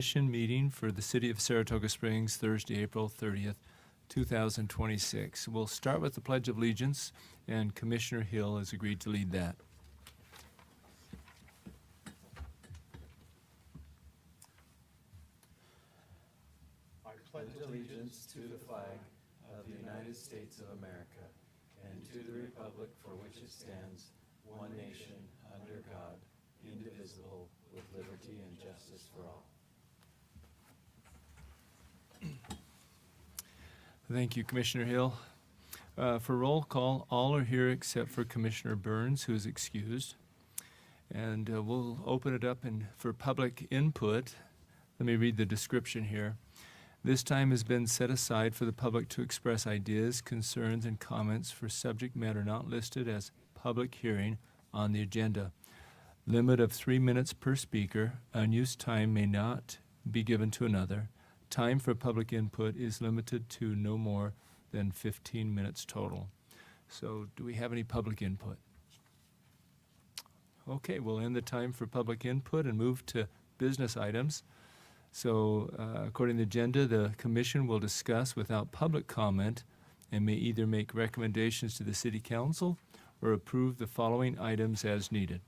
Commission meeting for the City of Saratoga Springs, Thursday, April 30th, 2026. We'll start with the Pledge of Allegiance, and Commissioner Hill has agreed to lead that. I pledge allegiance to the flag of the United States of America and to the republic for which it stands, one nation, under God, indivisible, with liberty and justice for all. Thank you, Commissioner Hill. For roll call, all are here except for Commissioner Burns, who is excused. And we'll open it up for public input. Let me read the description here. This time has been set aside for the public to express ideas, concerns, and comments for subject matter not listed as public hearing on the agenda. Limit of 3 minutes per speaker. Unused time may not be given to another. Time for public input is limited to no more than 15 minutes total. So do we have any public input? Okay, we'll end the time for public input and move to business items. So according to the agenda, the commission will discuss without public comment and may either make recommendations to the City Council or approve the following items as needed.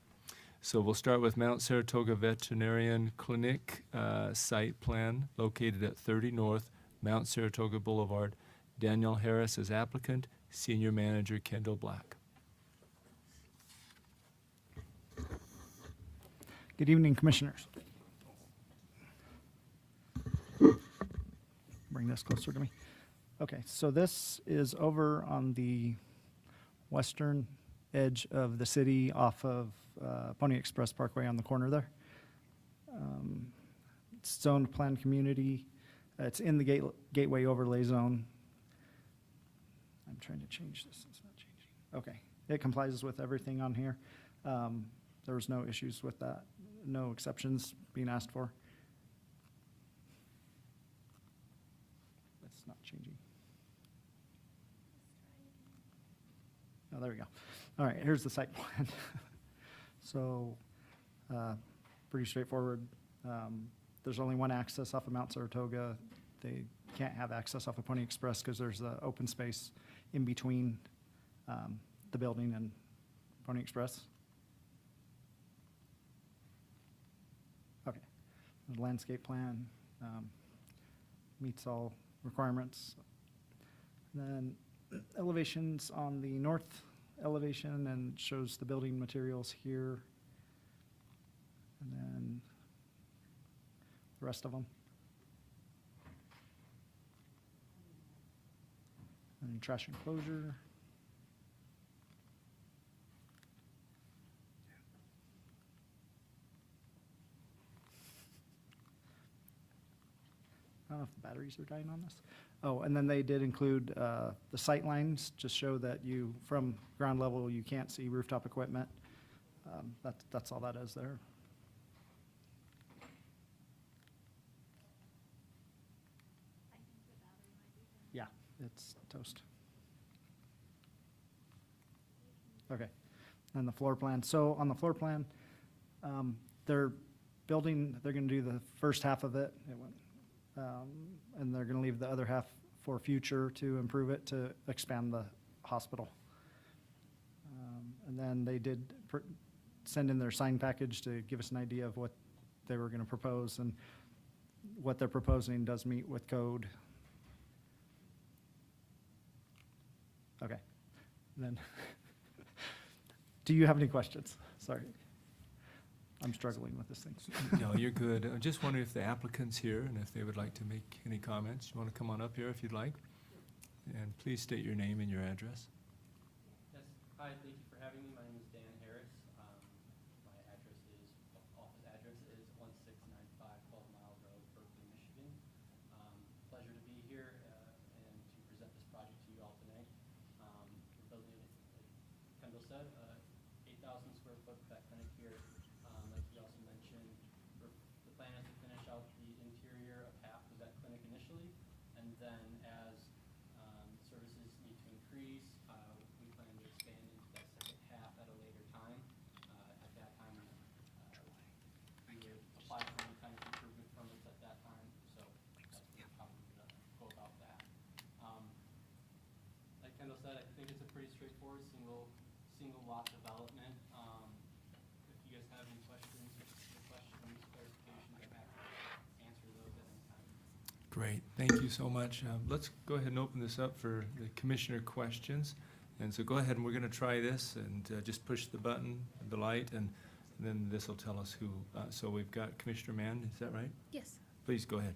So we'll start with Mount Saratoga Veterinarian Clinic site plan located at 30 North Mount Saratoga Boulevard. Daniel Harris as applicant, Senior Manager Kendall Black. Good evening, Commissioners. Bring this closer to me. Okay, so this is over on the western edge of the city off of Pony Express Parkway on the corner there. It's zoned planned community. It's in the gateway overlay zone. I'm trying to change this. It's not changing. Okay, it complies with everything on here. There was no issues with that. No exceptions being asked for. It's not changing. Oh, there we go. All right, here's the site plan. So, pretty straightforward. There's only one access off of Mount Saratoga. They can't have access off of Pony Express because there's the open space in between the building and Pony Express. Okay, the landscape plan meets all requirements. And then elevations on the north elevation and shows the building materials here. And then the rest of them. And trash enclosure. I don't know if the batteries are dying on this. Oh, and then they did include the sight lines, just show that you, from ground level, you can't see rooftop equipment. That's all that is there. Yeah, it's toast. Okay, and the floor plan. So on the floor plan, they're building, they're gonna do the first half of it. It went, and they're going to leave the other half for future to improve it, to expand the hospital. And then they did send in their sign package to give us an idea of what they were going to propose, and what they're proposing does meet with code. Okay. And then, do you have any questions? Sorry. I'm struggling with this thing. No, you're good. I just wondering if the applicant's here and if they would like to make any comments. You want to come on up here if you'd like? And please state your name and your address. Yes, hi, thank you for having me. My name is Dan Harris. My address is, office address is 1695 12 Mile Road, Berkeley, Michigan. Pleasure to be here and to present this project to you all tonight. We're building, like Kendall said, 8,000 square foot vet clinic here. Like he also mentioned, the plan is to finish out the interior of half of that clinic initially, and then as services need to increase, we plan to expand into that second half at a later time. At that time, we would apply for any kind of improvement permits at that straightforward, single lot development. If you guys have any questions, clarifications, I'm happy to answer those at any time. Great, thank you so much. Let's go ahead and open this up for the commissioner questions. And so go ahead, and we're going to try this, and just push the button, the light, and then this will tell us who. So we've got Commissioner Mann, is that right? Yes. Please go ahead.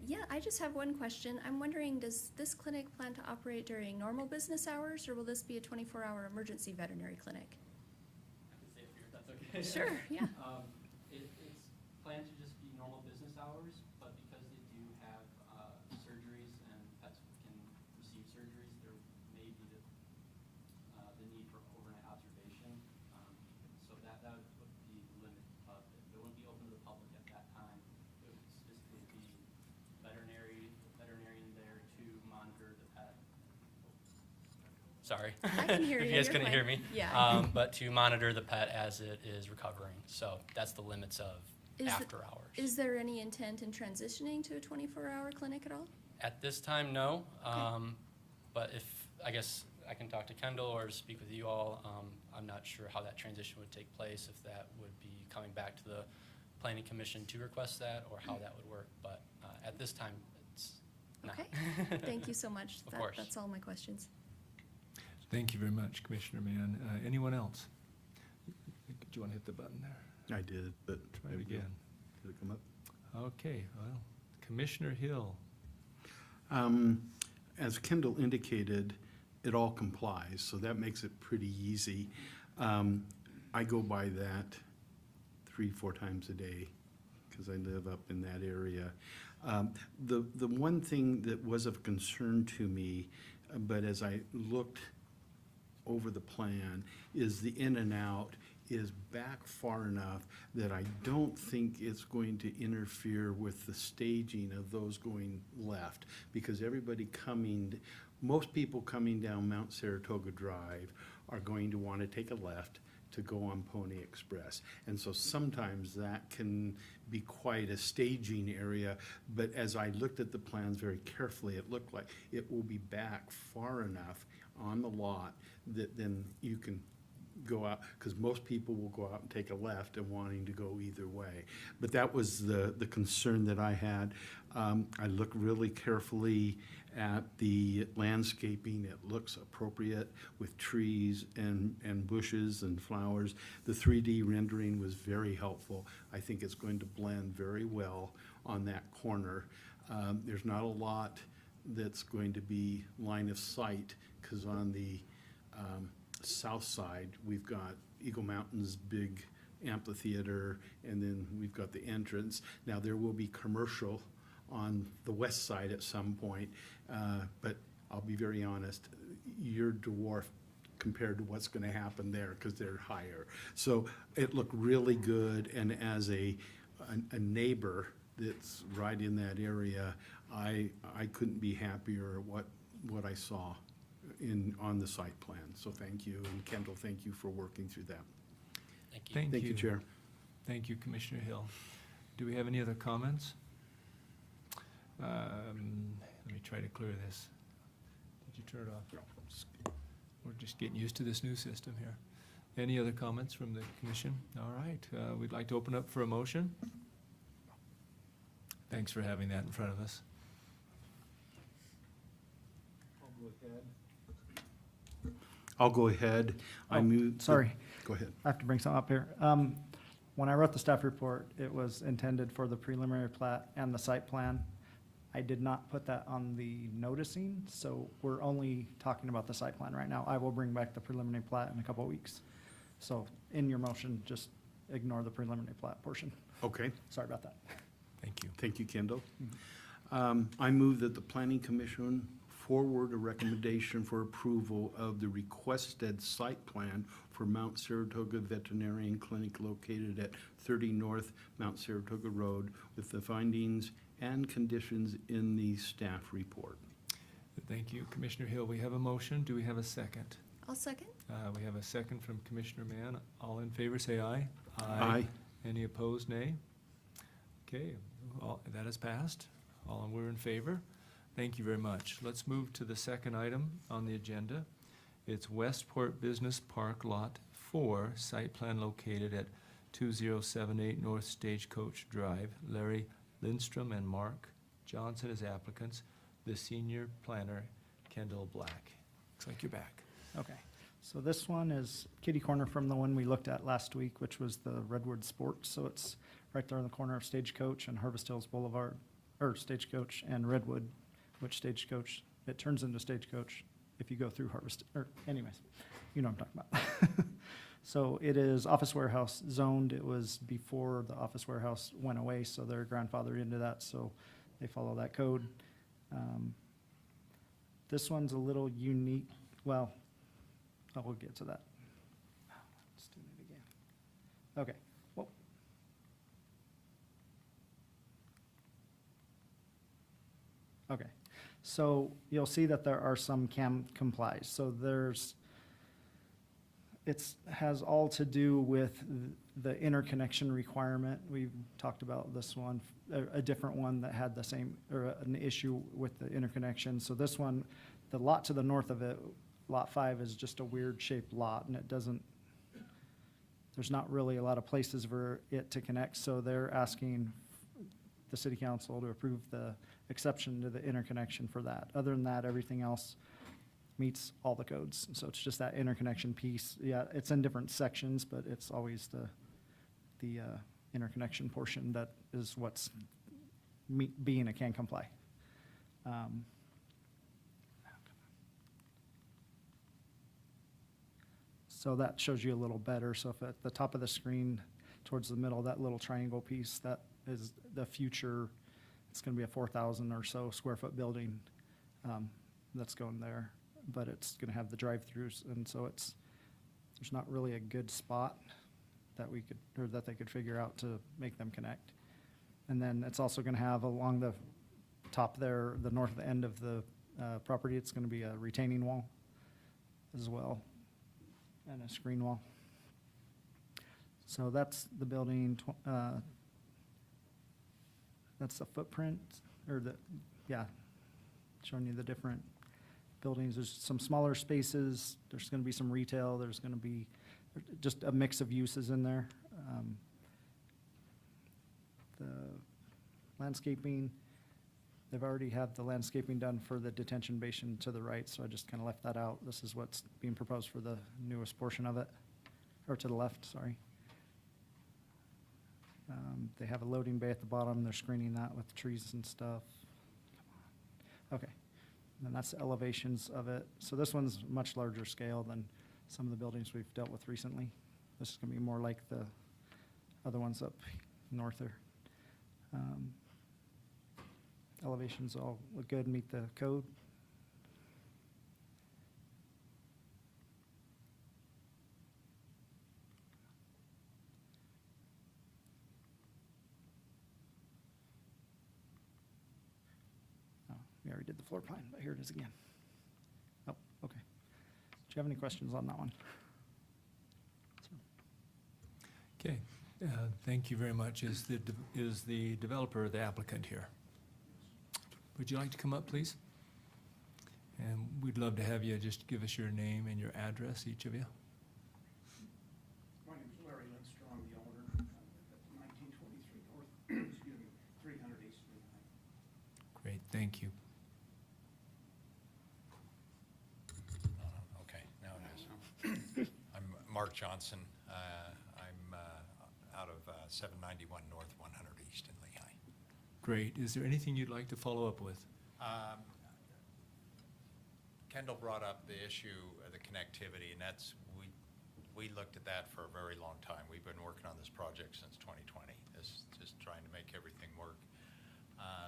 Yeah, I just have one question. I'm wondering, does this clinic plan to operate during normal business hours, or will this be a 24-hour emergency veterinary clinic? I can say it here if that's okay. Sure, yeah. It's planned to just be normal business hours, but because they do have surgeries and pets can receive surgeries, there may be the need for overnight observation. So that would be the limit of it. It wouldn't be open to the public at that time. It would specifically be veterinarian there to monitor the pet. Sorry. I can hear If you. you guys You're couldn't hear fine. me. Yeah. But to monitor the pet as it is recovering. So that's the limits of Is the- after hours. Is there any intent in transitioning to a 24-hour clinic at all? At this time, no. But if, I guess I can talk to Kendall or speak with you all. I'm not sure how that transition would take place, if that would be coming back to the planning commission to request that, or how that would work. But at this time, it's not. Okay, thank you so much. Of course. That's all my questions. Thank you very much, Commissioner Mann. Anyone else? Do you want to hit the button there? I did, but. Try it again. Did it come up? Okay, well, Commissioner Hill. As Kendall indicated, it all complies, so that makes it pretty easy. I go by that 3-4 times a day because I live up in that area. The one thing that was of concern to me, but as I looked over the plan, is the in and out is back far enough that I don't think it's going to interfere with the staging of those going left, because everybody most people coming down Mount Saratoga Drive are going to want to take a left to go on Pony Express. And so sometimes that can be quite a staging area, but as I looked at the plans very carefully, it looked like it will be back far enough on the lot that then you can go out, because most people will go out and take a left and wanting to go either way. But that was the concern that I had. I looked really carefully at the landscaping. It looks appropriate with trees and bushes and flowers. The 3D rendering was very helpful. I think it's going to blend very well on that corner. There's not a lot that's going to be line of sight, because on the south side, we've got Eagle Mountain's big amphitheater, and then we've got the entrance. Now, there will be commercial on the west side at some point, but I'll be very honest, you're dwarfed compared to what's gonna happen there, because they're higher. So it looked really good, and as a neighbor that's right in that area, I couldn't be happier at what I saw on the site plan. So thank you, and Kendall, thank you for working through that. Thank you. Thank Thank you, Chair. Thank you, Commissioner Hill. Do we have any other comments? Let me try to clear this. Did you turn it off? We're just getting used to this new system here. Any other comments from the commission? All right, we'd like to open up for a motion. Thanks for having that in front of us. I'll go ahead. I Oh, move. sorry. Go ahead. I have to bring something up here. When I wrote the staff report, it was intended for the preliminary plat and the site plan. I did not put that on the noticing, so we're only talking about the site plan right now. I will bring back the preliminary plat in a couple of weeks. So in your motion, just ignore the preliminary plat portion. Okay. Sorry about that. Thank you. Thank you, Kendall. I move that the Planning Commission forward a recommendation for approval of the requested site plan for Mount Saratoga Veterinarian Clinic located at 30 North Mount Saratoga Road with the findings and conditions in the staff report. Thank you, Commissioner Hill. We have a motion. Do we have a second? I'll second. We have a second from Commissioner Mann. All in favor, say aye. Aye. Any opposed, nay? Okay, that has passed. All were in favor. Thank you very much. Let's move to the second item on the agenda. It's Westport Business Park Lot 4, site plan located at 2078 North Stagecoach Drive. Larry Lindstrom and Mark Johnson as applicants. The senior planner, Kendall Black. Looks like you're back. Okay, so this one is kitty corner from the one we looked at last week, which was the Redwood Sports. So it's right there on the corner of Stagecoach and Harvest Hills Boulevard, or Stagecoach and Redwood, which Stagecoach, it turns into Stagecoach if you go through Harvest, or anyways, you know what I'm talking about. So it is office warehouse zoned. It was before the office warehouse went away, so they're grandfathered into that, so they follow that code. This one's a little unique, well, I will get to that. Let's do it again. Okay, well. Okay, so you'll see that there are some complies. So has all to do with the interconnection requirement. We've talked about this one, a different one that had the same, or an issue with the interconnection. So this one, the lot to the north of it, Lot 5, is just a weird shaped lot, and it doesn't, there's not really a lot of places for it to connect, so they're asking the city council to approve the exception to the interconnection for that. Other than that, everything else meets all the codes, so it's just that interconnection piece. Yeah, it's in different sections, but it's always the interconnection portion that is what's being a can comply. So that shows you a little better. So if at the top of the screen, towards the middle, that little triangle piece, that is the future, it's gonna be a 4,000 or so square foot building that's going there, but it's gonna have the drive-throughs, and so there's not really a good spot that we could, or that they could figure out to make them connect. And then it's also gonna have along the top there, the north end of the property, it's gonna be a retaining wall as well, and a screen wall. So that's the building, that's the footprint, or showing you the different buildings. There's some smaller spaces, there's gonna be some retail, there's gonna be just a mix of uses in there. The landscaping, they've already had the landscaping done for the detention basin to the right, so I just kinda left that out. This is what's being proposed for the newest portion of it, or to the left, sorry. They have a loading bay at the bottom, they're screening that with trees and stuff. Okay, and then that's the elevations of it. So this one's much larger scale than some of the buildings we've dealt with recently. This is gonna be more like the other ones up north there. Elevations all look good, meet the code. Oh, we already did the floor plan, but here it is again. Oh, okay. Do you have any questions on that one? Okay, thank you very much. Is the developer the applicant here? Would you like to come up, please? And we'd love to have you just give us your name and your address, each of you. My name is Larry Lindstrom, I'm the owner at 1923 North, excuse me, 300 East Street. Great, thank you. Okay, now it is. I'm Mark Johnson. I'm out of 791 North 100 East in Lehigh. Great. Is there anything you'd like to follow up with? Kendall brought up the issue of the connectivity, and we looked at that for a very long time. We've been working on this project since 2020. This is just trying to make everything work.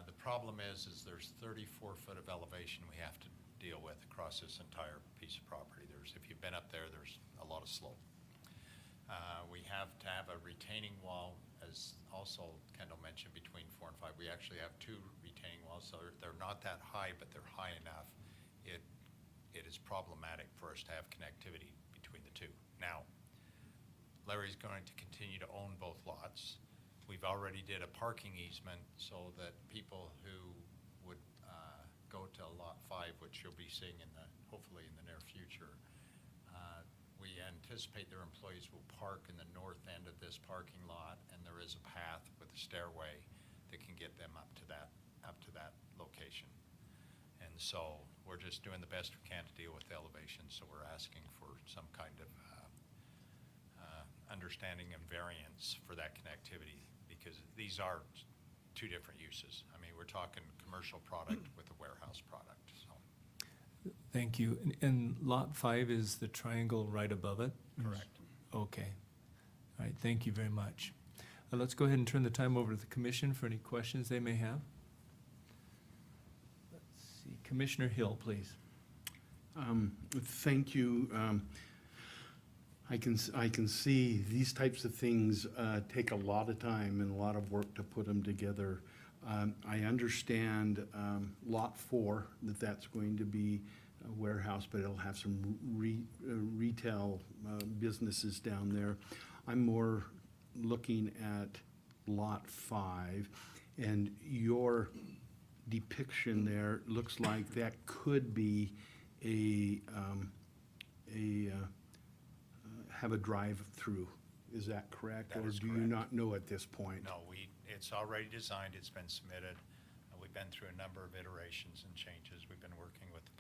The problem is there's 34 foot of elevation we have to deal with across this entire piece of property. If you've been up there, there's a lot of slope. We have to have a retaining wall, as also Kendall mentioned, between 4 and 5. We actually have 2 retaining walls, so they're not that high, but they're high enough. It is problematic for us to have connectivity between the two. Now, Larry's going to continue to own both lots. We've already did a parking easement so that people who would go to Lot 5, which you'll be seeing hopefully in the near future, We anticipate their employees will park in the north end of this parking lot, and there is a path with a stairway that can get them up to that location. And so we're just doing the best we can to deal with the elevation, so we're asking for some kind of understanding and variance for that connectivity, because these are two different uses. I mean, we're talking commercial product with a warehouse product, so. Thank you. And Lot 5 is the triangle right above it? Correct. Okay. All right, thank you very much. Let's go ahead and turn the time over to the commission for any questions they may have. Let's see, Commissioner Hill, please. Thank you. I can see these types of things take a lot of time and a lot of work to put them together. I understand Lot 4, that's going to be a warehouse, but it'll have some retail businesses down there. I'm more looking at Lot 5, and your depiction there looks like that could be have a drive-through. Is that correct? That is Or do you correct. not know at this point? No, it's already designed, it's been submitted. We've been through a number of iterations and changes. We've been working with the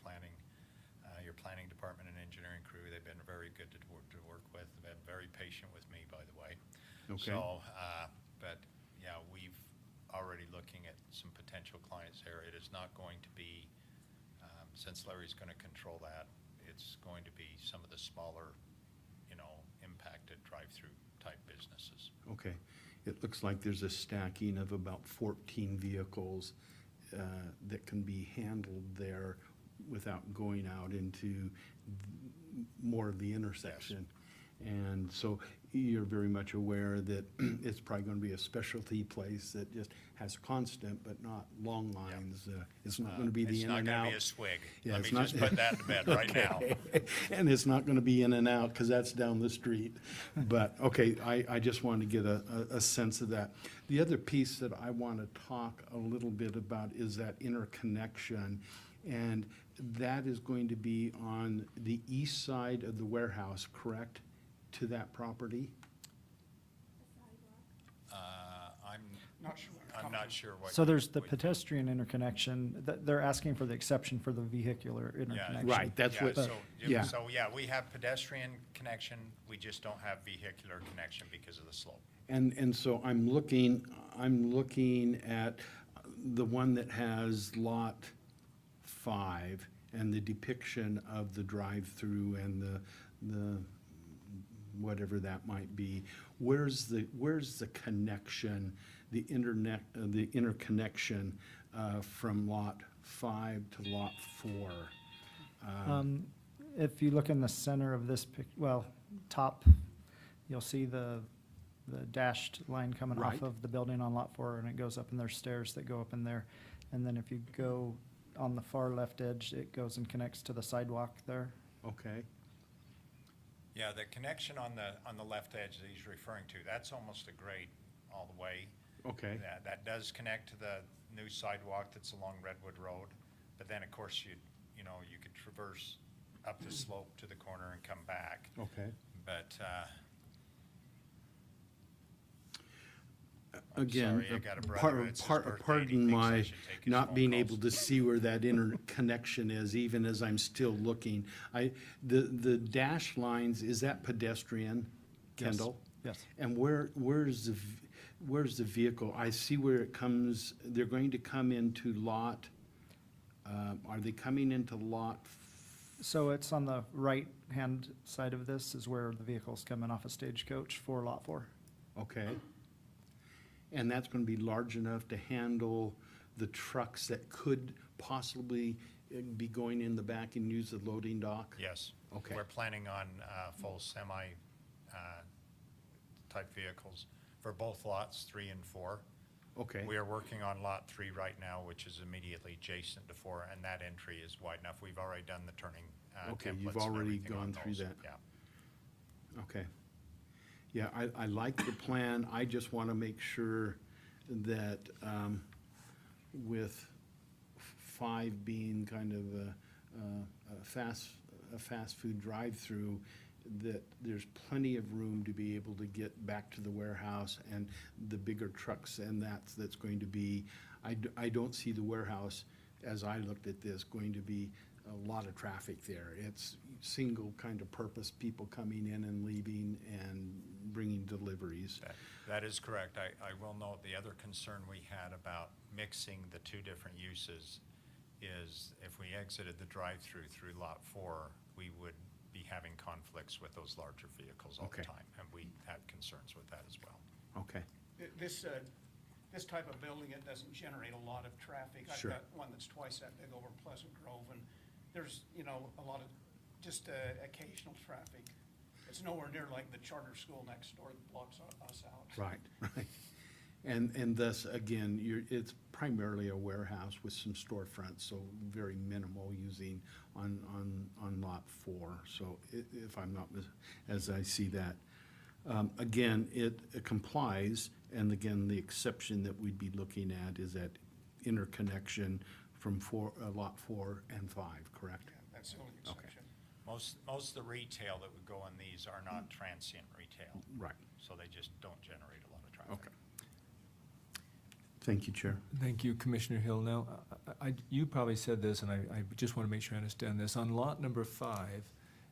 your planning department and engineering crew. They've been very good to work with. They've been very patient with me, by the way. Okay. So, but yeah, we've already looking at some potential clients there. It is not going to be, since Larry's gonna control that, it's going to be some of the smaller, impacted drive-through type businesses. Okay. It looks like there's a stacking of about 14 vehicles that can be handled there without going out into more of the intersection. And so you're very much aware that it's probably going to be a specialty place that just has constant but not long lines. It's not going to be the in and It's not out. gonna be a swig. Yeah, Let it's me not- just put that to bed right now. Okay. And it's not going to be in and out because that's down the street. But, okay, I just wanted to get a sense of that. The other piece that I want to talk a little bit about is that interconnection. And that is going to be on the east side of the warehouse, correct, to that property? I'm not sure what. So there's the what- pedestrian interconnection, they're asking for the exception for the vehicular interconnection. Right, that's Yeah, what, yeah. So, yeah, we have pedestrian connection, we just don't have vehicular connection because of the slope. And so I'm looking at the one that has Lot 5 and the depiction of the drive-through and the whatever that might be. Where's the connection, the interconnection from Lot 5 to Lot 4? If you look in the center of this top, you'll see the dashed line coming Right. off of the building on Lot 4, and it goes up, and there's stairs that go up in there. And then if you go on the far left edge, it goes and connects to the sidewalk there. Okay, Yeah, the connection on the left edge that he's referring to, that's almost a grade all the way. okay, That does connect to the new sidewalk that's along Redwood Road, but then, of course, you could traverse up the slope to the corner and come back. okay. But, Again, sorry, I got a brother, it's his birthday, and he pardon thinks I my should take his not phone being calls. able to see where that interconnection is, even as I'm still looking. The dash lines, is that pedestrian, Yes. Kendall? Yes. And where's the vehicle? I see where it comes, they're going to come into lot, are they coming into lot? So it's on the right-hand side of this is where the vehicle's coming off a Stagecoach for Lot 4. Okay. And that's gonna be large enough to handle the trucks that could possibly be going in the back and use the loading dock? Yes. Okay. We're planning on full semi type vehicles for both lots 3 and 4. Okay, We are working on lot 3 right now, which is immediately adjacent to 4, and that entry is wide enough. We've already done the turning Okay, templates you've and already everything on gone through those. that. Yeah. okay. Yeah, I like the plan. I just wanna make sure that, with 5 being kind of a a fast food drive-through, that there's plenty of room to be able to get back to the warehouse and the bigger trucks, and that's going to be, I don't see the warehouse, as I looked at this, going to be a lot of traffic there. It's single kind of purpose, people coming in and leaving and bringing deliveries. That is correct. I will note the other concern we had about mixing the two different uses is if we exited the drive-through through Lot 4, we would be having conflicts with those larger vehicles all the Okay. time, and we had concerns with that as well. Okay, This type of building, it doesn't generate a lot of traffic. Sure. I've got one that's twice that big over in Pleasant Grove, and there's, a lot of just occasional traffic. It's nowhere near like the charter school next door that blocks us out. right, right. And thus, again, it's primarily a warehouse with some storefronts, so very minimal using on Lot 4. So if I'm not, as I see that. Again, it complies, and again, the exception that we'd be looking at is that interconnection from Lot 4 and 5, correct? Yeah, that's the only Okay. exception. Most of the retail that would go in these are not transient retail, Right, so they just don't generate a lot of traffic. okay. Thank you, Chair. Thank you, Commissioner Hill. Now, you probably said this, and I just want to make sure I understand this. On lot number 5,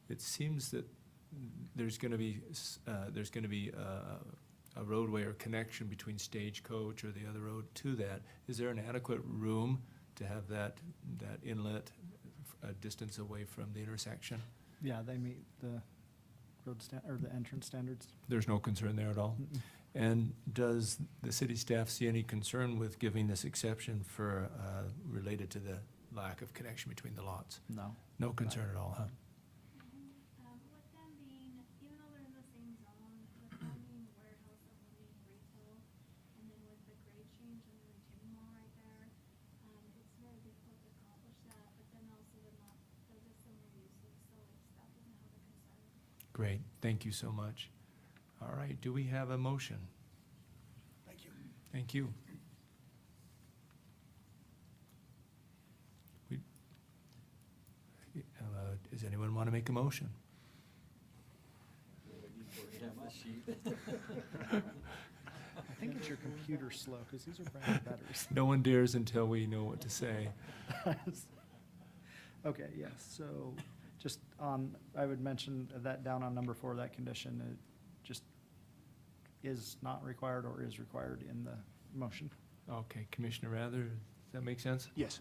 it seems that there's going to be a roadway or connection between Stagecoach or the other road to that. Is there an adequate room to have that inlet a distance away from the intersection? Yeah, they meet the or the entrance standards. There's no concern there at all? Mm-mm. And does the city staff see any concern with giving this exception for, related to the lack of connection between the lots? No. No concern at all, huh? With them being, even though they're in the same zone, with them being warehouse and them being retail, and then with the grade change and the retaining wall right there, it's very difficult to accomplish that, but then also they're dissimilar uses, so staff doesn't have a concern. Great, thank you so much. All right, do we have a motion? Thank you. Thank you. Does anyone want to make a motion? I think it's your computer slow, because these are brand new batteries. No one dares until we know what to say. Okay, yes, so just on, I would mention that down on number 4, that condition, it just is not required or is required in the motion. Okay, Commissioner Rather, does that make sense? Yes.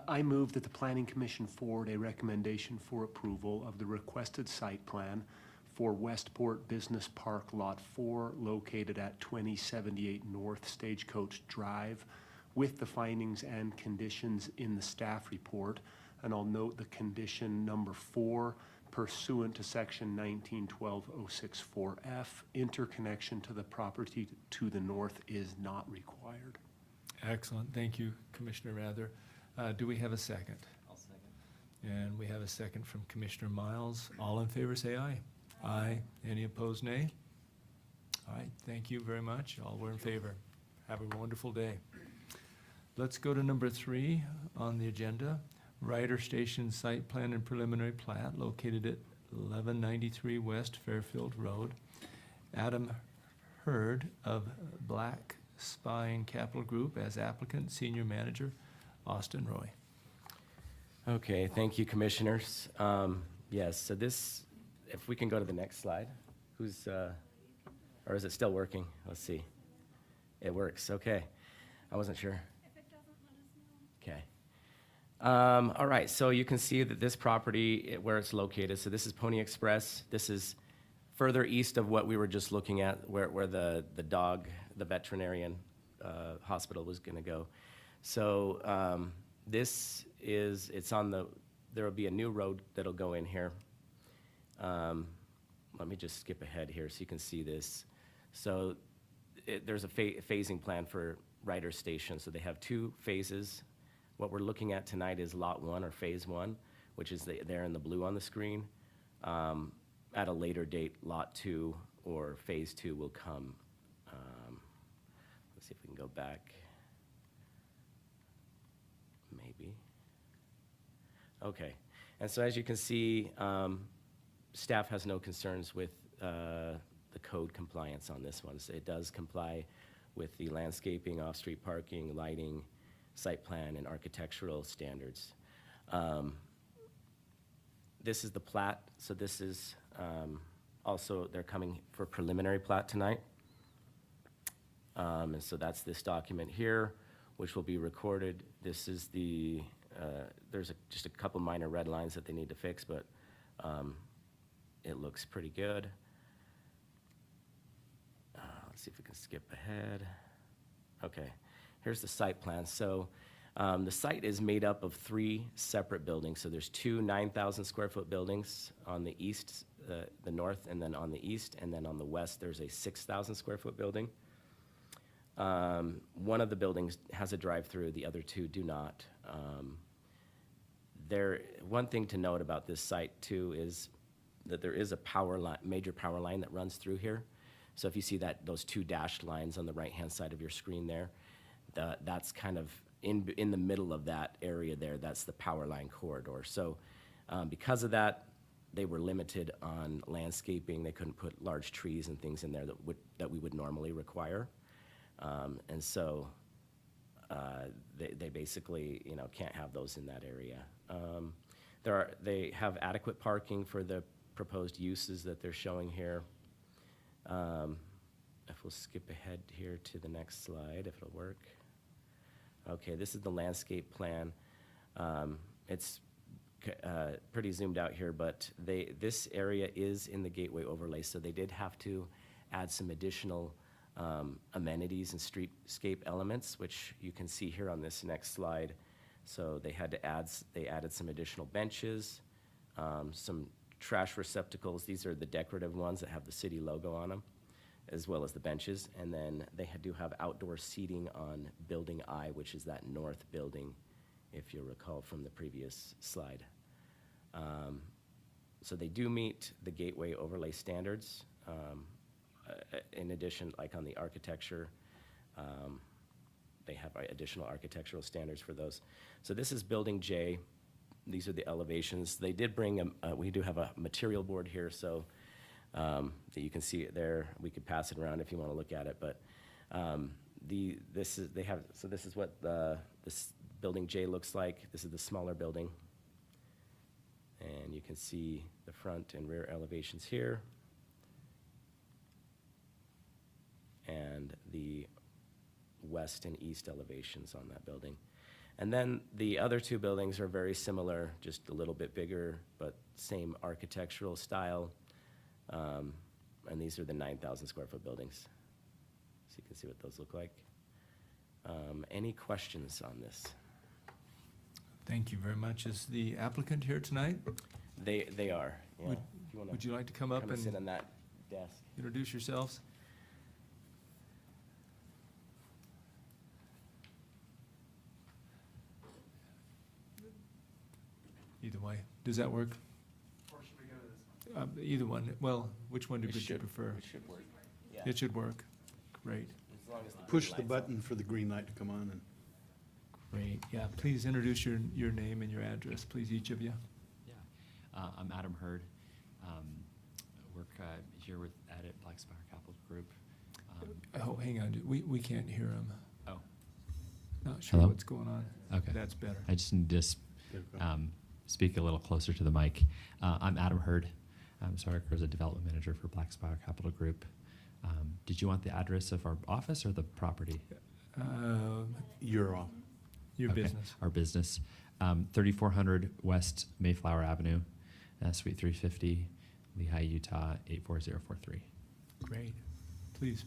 I move that the Planning Commission forward a recommendation for approval of the requested site plan for Westport Business Park Lot 4 located at 2078 North Stagecoach Drive with the findings and conditions in the staff report. And I'll note the condition number 4, pursuant to section 1912-064F, interconnection to the property to the north is not required. Excellent, thank you, Commissioner Rather. Do we have a second? I'll second. And we have a second from Commissioner Miles. All in favor, say aye. Aye. Any opposed, nay? All right, thank you very much. All were in favor. Have a wonderful day. Let's go to number 3 on the agenda. Ryder Station Site Plan and Preliminary Plat located at 1193 West Fairfield Road. Adam Hurd of Black Spine Capital Group as applicant, senior manager, Austin Roy. Okay, thank you, commissioners. Yes, so this, if we can go to the next slide, who's, or is it still working? Let's see. It works, okay. I wasn't sure. If it doesn't, let us know. Okay. All right, so you can see that this property, where it's located, so this is Pony Express. This is further east of what we were just looking at, where the dog, the veterinarian hospital was gonna go. So this is, it's on the, there will be a new road that'll go in here. Let me just skip ahead here so you can see this. So there's a phasing plan for Ryder Station. So they have 2 phases. What we're looking at tonight is Lot 1 or Phase 1, which is there in the blue on the screen. At a later date, Lot 2 or Phase 2 will come. Let's see if we can go back. Maybe. Okay. And so as you can see, staff has no concerns with the code compliance on this one. So it does comply with the landscaping, off-street parking, lighting, site plan, and architectural standards. This is the plat, so this is also, they're coming for preliminary plat tonight. And so that's this document here, which will be recorded. This is the, there's just a couple minor red lines that they need to fix, but it looks pretty good. Let's see if we can skip ahead. Okay, here's the site plan. So the site is made up of 3 separate buildings. So there's 2 9,000 square foot buildings on the east, the north, and then on the east, and then on the west, there's a 6,000 square foot building. One of the buildings has a drive-through, the other 2 do not. One thing to note about this site too is that there is a power line, major power line that runs through here. So if you see those 2 dashed lines on the right-hand side of your screen there, that's kind of in the middle of that area there. That's the power line corridor. So because of that, they were limited on landscaping. They couldn't put large trees and things in there that we would normally require. And so they basically, can't have those in that area. They have adequate parking for the proposed uses that they're showing here. If we'll skip ahead here to the next slide, if it'll work. Okay, this is the landscape plan. It's pretty zoomed out here, but this area is in the gateway overlay, so they did have to add some additional amenities and streetscape elements, which you can see here on this next slide. So they added some additional benches, some trash receptacles. These are the decorative ones that have the city logo on them, as well as the benches. And then they do have outdoor seating on Building I, which is that north building, if you'll recall from the previous slide. So they do meet the gateway overlay standards. In addition, like on the architecture, they have additional architectural standards for those. So this is Building J. These are the elevations. They did bring, we do have a material board here, so that you can see it there. We could pass it around if you want to look at it, but this is what this Building J looks like. This is the smaller building. And you can see the front and rear elevations here. And the west and east elevations on that building. And then the other 2 buildings are very similar, just a little bit bigger, but same architectural style. And these are the 9,000 square foot buildings. So you can see what those look like. Any questions on this? Thank you very much. Is the applicant here tonight? They are, yeah. Would- If you wanna Would you like to come up come and sit and on that desk? introduce yourselves? Either way. Does that work? Or should we go to this one? Either one. Well, which one It would you should- prefer? It should work. Yeah. It should work. Great. As long as the Push green the light's on. button for the green light to come on and. Great. Yeah, please introduce your name and your address, please, each of you. Yeah, I'm Adam Hurd. Work here with Edit Black Spire Capital Group. Oh, hang on. We can't hear him. Oh, Not sure Hello? what's going on. okay. That's better. I just need to There we go. speak a little closer to the mic. I'm Adam Hurd. I'm as a development manager for Black Spire Capital Group. Did you want the address of our office or the property? You're off. Your Okay, business. Our business. 3400 West Mayflower Avenue, Suite 350, Lehigh, Utah, 84043. Great. Please.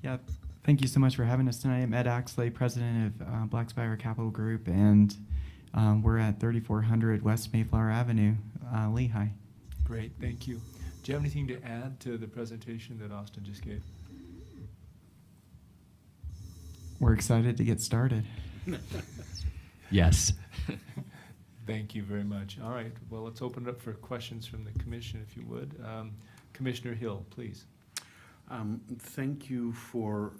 Yeah, thank you so much for having us tonight. I'm Ed Axley, president of Black Spire Capital Group, and we're at 3400 West Mayflower Avenue, Lehigh. Great. Thank you. Do you have anything to add to the presentation that Austin just gave? We're excited to get started. Yes. Thank you very much. All right. Well, let's open it up for questions from the commission, if you would. Commissioner Hill, please. Thank you for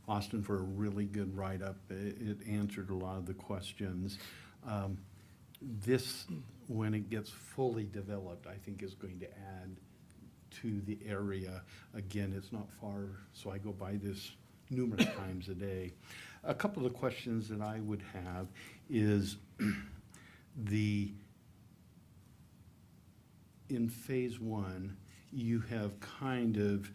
Austin, for a really good write-up. It answered a lot of the questions. this, when it gets fully developed, I think is going to add to the area. Again, it's not far, so I go by this numerous times a day. A couple of questions that I would have is in phase one, you have kind of,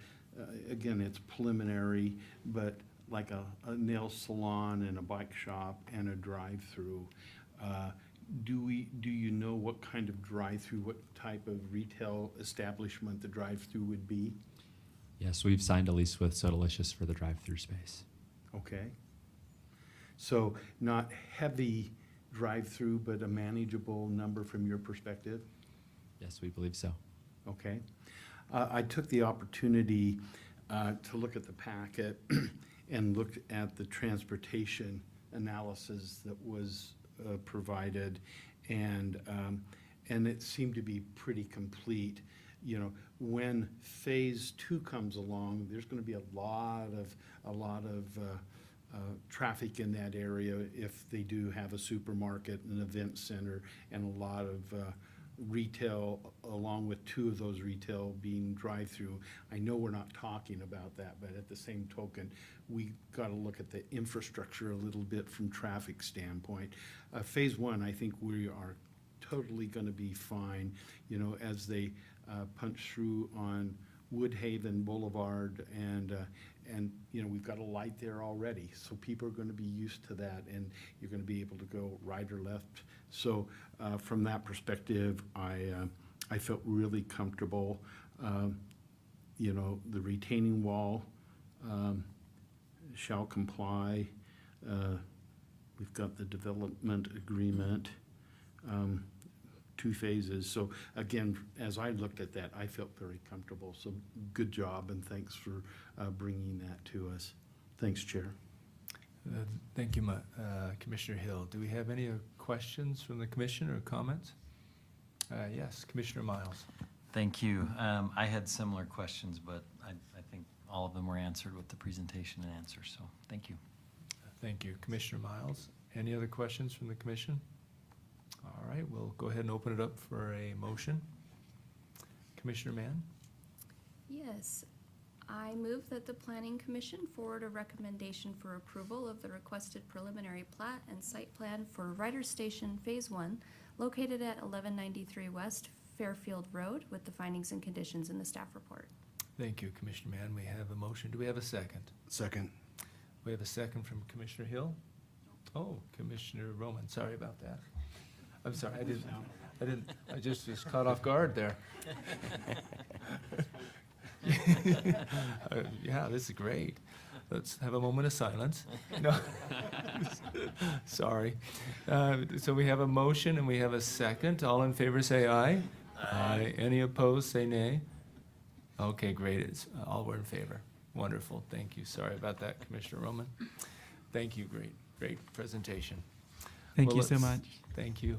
again, it's preliminary, but like a nail salon and a bike shop and a drive-through. Do you know what kind of drive-through, what type of retail establishment the drive-through would be? Yes, we've signed a lease with Sodalicious for the drive-through space. Okay. So not heavy drive-through, but a manageable number from your perspective? Yes, we believe so. Okay. I took the opportunity to look at the packet and looked at the transportation analysis that was provided, and it seemed to be pretty complete. You know, when phase two comes along, there's going to be a lot of traffic in that area if they do have a supermarket, an event center, and a lot of retail, along with two of those retail being drive-through. I know we're not talking about that, but at the same token, we got to look at the infrastructure a little bit from traffic standpoint. Phase one, I think we are totally going to be fine, you know, as they punch through on Woodhaven Boulevard, and you know, we've got a light there already, so people are going to be used to that, and you're going to be able to go right or left. So from that perspective, I felt really comfortable. You know, the retaining wall shall comply. We've got the development agreement, 2 phases. So again, as I looked at that, I felt very comfortable. So good job, and thanks for bringing that to us. Thanks, Chair. Thank you, Commissioner Hill. Do we have any questions from the commission or comments? Yes, Commissioner Miles. Thank you. I had similar questions, but I think all of them were answered with the presentation and answers, so thank you. Thank you, Commissioner Miles. Any other questions from the commission? All right, we'll go ahead and open it up for a motion. Commissioner Mann? Yes. I move that the Planning Commission forward a recommendation for approval of the requested preliminary plat and site plan for Ryder Station Phase 1, located at 1193 West Fairfield Road, with the findings and conditions in the staff report. Thank you, Commissioner Mann. We have a motion. Do we have a second? Second. We have a second from Commissioner Hill? Oh, Commissioner Roman, sorry about that. I'm sorry, I just was caught off guard there. Yeah, this is great. Let's have a moment of silence. No. Sorry. So we have a motion and we have a second. All in favor say aye. Aye. Any opposed say nay. Okay, great. It's all were in favor. Wonderful. Thank you. Sorry about that, Commissioner Roman. Thank you. Great presentation. Thank Well, you so let's- much. Thank you.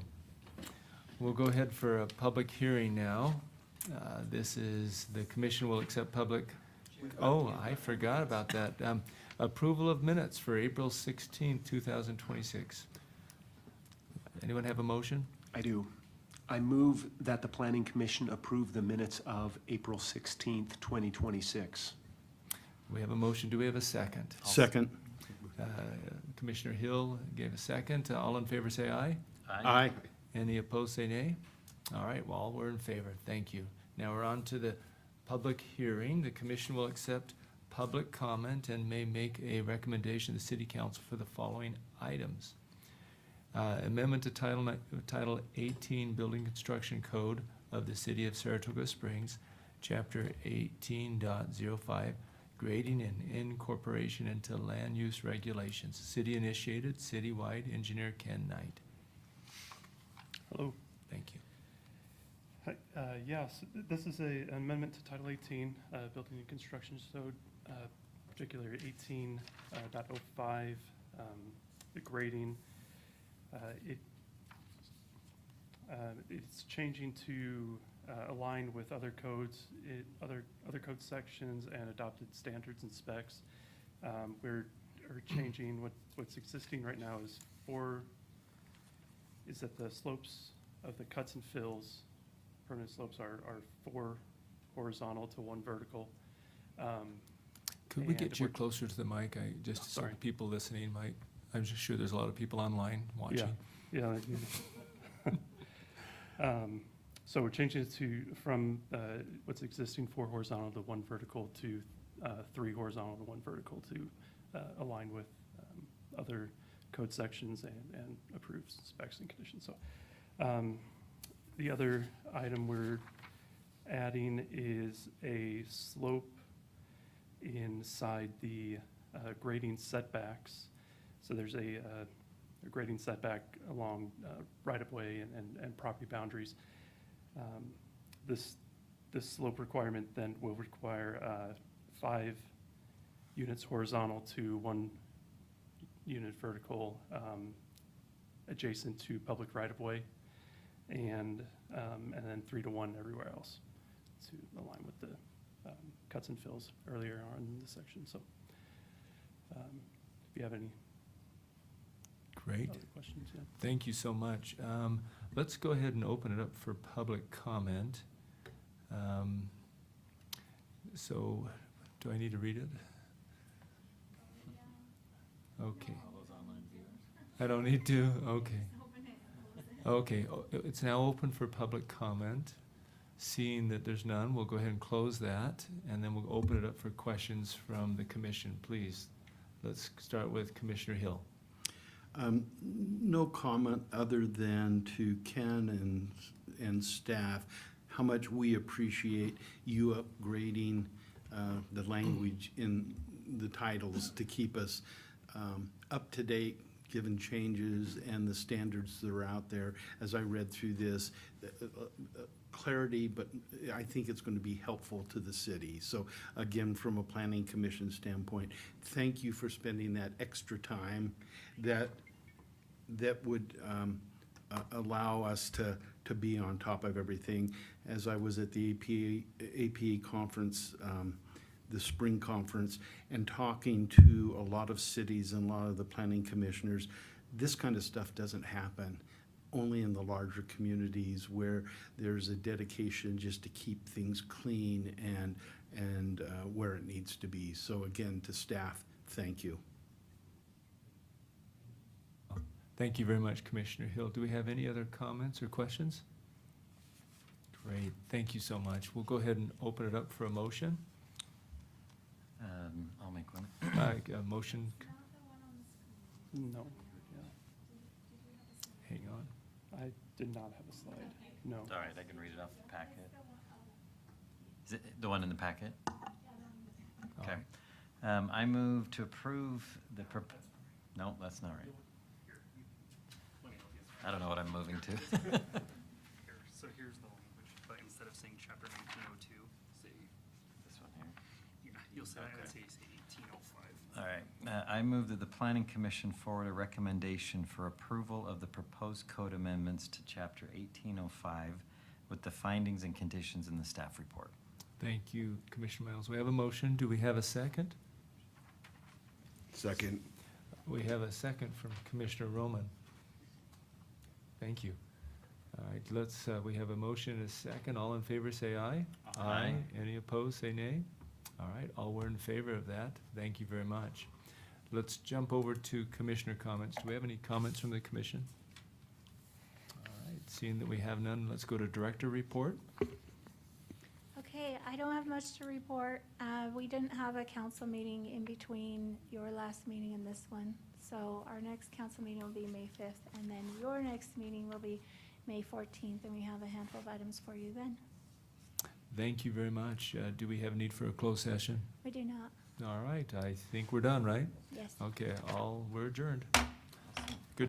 We'll go ahead for a public hearing now. This is, the commission will accept public, oh, I forgot about that. Approval of minutes for April 16th, 2026. Anyone have a motion? I do. I move that the Planning Commission approve the minutes of April 16th, 2026. We have a motion. Do we have a second? Second. Commissioner Hill gave a second. All in favor say aye. Aye. Any opposed say nay. All right, well, all were in favor. Thank you. Now we're on to the public hearing. The commission will accept public comment and may make a recommendation to the city council for the following items. Amendment to Title 18 Building Construction Code of the City of Saratoga Springs, Chapter 18.05, grading and incorporation into land use regulations. City initiated, citywide, engineer Ken Knight. Hello. Thank you. Hi, yes, this is an amendment to Title 18, Building and Construction Code, particularly 18.05, the grading. It's changing to align with other codes, other code sections and adopted standards and specs. We're changing what's existing right now is is that the slopes of the cuts and fills, permanent slopes are 4 horizontal to 1 vertical. Could we And get you we're- closer to the mic? Just so Sorry. the people listening might, I'm just sure there's a lot of people online watching. Yeah. So we're changing it from what's existing 4 horizontal to 1 vertical to 3 horizontal to 1 vertical to align with other code sections and approved specs and conditions. So the other item we're adding is a slope inside the grading setbacks. So there's a grading setback along right-of-way and property boundaries. This slope requirement then will require 5 units horizontal to 1 unit vertical adjacent to public right-of-way, and then 3 to 1 everywhere else to align with the cuts and fills earlier on in the section. So if you have any Great. other questions, yeah. Thank you so much. Let's go ahead and open it up for public comment. So, do I need to read it? Okay. I don't need to? Okay. Okay, it's now open for public comment. Seeing that there's none, we'll go ahead and close that, and then we'll open it up for questions from the commission, please. Let's start with Commissioner Hill. No comment other than to Ken and staff, how much we appreciate you upgrading the language in the titles to keep us up to date, given changes and the standards that are out there. As I read through this, clarity, but I think it's going to be helpful to the city. So again, from a planning commission standpoint, thank you for spending that extra time that would allow us to be on top of everything. As I was at the APA conference, the spring conference, and talking to a lot of cities and a lot of the planning commissioners, this kind of stuff doesn't happen only in the larger communities where there's a dedication just to keep things clean and where it needs to be. So again, to staff, thank you. Thank you very much, Commissioner Hill. Do we have any other comments or questions? Great, thank you so much. We'll go ahead and open it up for a motion. I'll make one. A motion, No, yeah. hang on. I did not have a slide, no. All right, I can read it off the packet. Is it the one in the packet? Okay. I move to approve the no, that's not right. I don't know what I'm moving to. So here's the language, but instead of saying chapter 1902, say, This one here. yeah, you'll say, Okay. say 1805. All right. I move that the Planning Commission forward a recommendation for approval of the proposed code amendments to chapter 1805 with the findings and conditions in the staff report. Thank you, Commissioner Miles. We have a motion. Do we have a second? Second. We have a second from Commissioner Roman. Thank you. All right, let's, we have a motion and a second. All in favor, say aye. Aye. Any opposed, say nay. All right, all were in favor of that. Thank you very much. Let's jump over to commissioner comments. Do we have any comments from the commission? All right, seeing that we have none, let's go to director report. Okay, I don't have much to report. We didn't have a council meeting in between your last meeting and this one. So our next council meeting will be May 5th, and then your next meeting will be May 14th, and we have a handful of items for you then. Thank you very much. Do we have a need for a closed session? We do not. All right, I think we're done, right? Yes. Okay, we're adjourned.